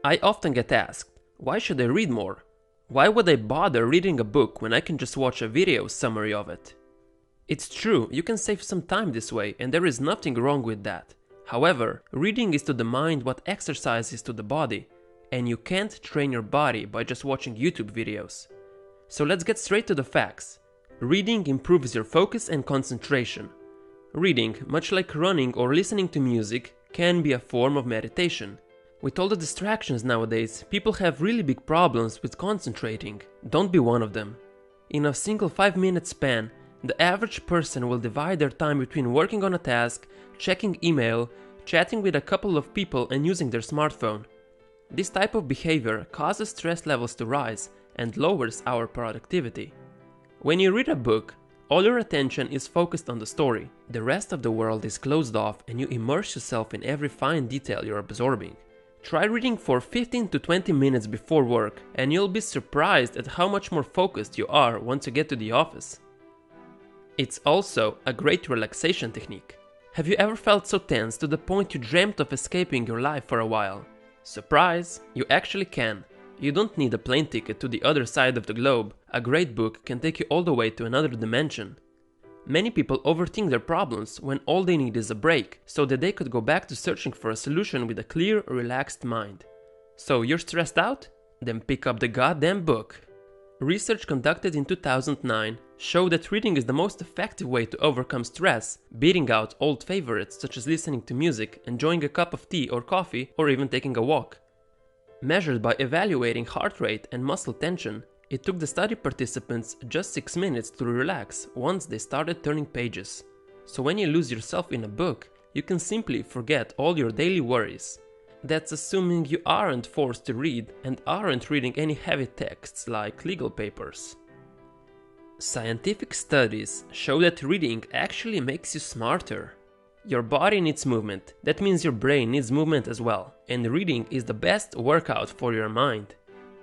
I often get asked, why should I read more? Why would I bother reading a book when I can just watch a video summary of it? It's true, you can save some time this way and there is nothing wrong with that. However, reading is to the mind what exercise is to the body, and you can't train your body by just watching YouTube videos. So let's get straight to the facts. Reading improves your focus and concentration. Reading, much like running or listening to music, can be a form of meditation. With all the distractions nowadays, people have really big problems with concentrating. Don't be one of them. In a single 5-minute span, the average person will divide their time between working on a task, checking email, chatting with a couple of people and using their smartphone. This type of behavior causes stress levels to rise and lowers our productivity. When you read a book, all your attention is focused on the story. The rest of the world is closed off and you immerse yourself in every fine detail you're absorbing. Try reading for 15 to 20 minutes before work and you'll be surprised at how much more focused you are once you get to the office. It's also a great relaxation technique. Have you ever felt so tense to the point you dreamt of escaping your life for a while? Surprise! You actually can. You don't need a plane ticket to the other side of the globe. A great book can take you all the way to another dimension. Many people overthink their problems when all they need is a break, so that they could go back to searching for a solution with a clear, relaxed mind. So you're stressed out? Then pick up the goddamn book. Research conducted in 2009 showed that reading is the most effective way to overcome stress, beating out old favorites such as listening to music, enjoying a cup of tea or coffee, or even taking a walk. Measured by evaluating heart rate and muscle tension, it took the study participants just 6 minutes to relax once they started turning pages. So when you lose yourself in a book, you can simply forget all your daily worries. That's assuming you aren't forced to read and aren't reading any heavy texts like legal papers. Scientific studies show that reading actually makes you smarter. Your body needs movement, that means your brain needs movement as well, and reading is the best workout for your mind.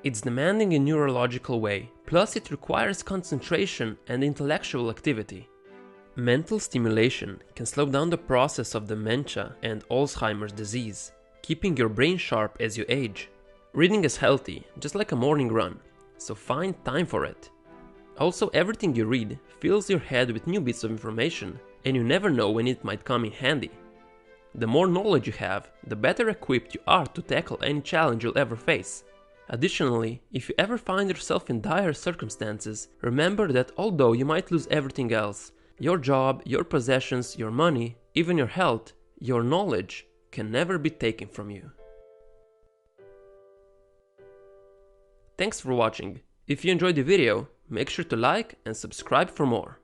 It's demanding in a neurological way, plus it requires concentration and intellectual activity. Mental stimulation can slow down the process of dementia and Alzheimer's disease, keeping your brain sharp as you age. Reading is healthy, just like a morning run, so find time for it. Also, everything you read fills your head with new bits of information, and you never know when it might come in handy. The more knowledge you have, the better equipped you are to tackle any challenge you'll ever face. Additionally, if you ever find yourself in dire circumstances, remember that although you might lose everything else, your job, your possessions, your money, even your health, your knowledge can never be taken from you. Thanks for watching. If you enjoyed the video, make sure to like and subscribe for more.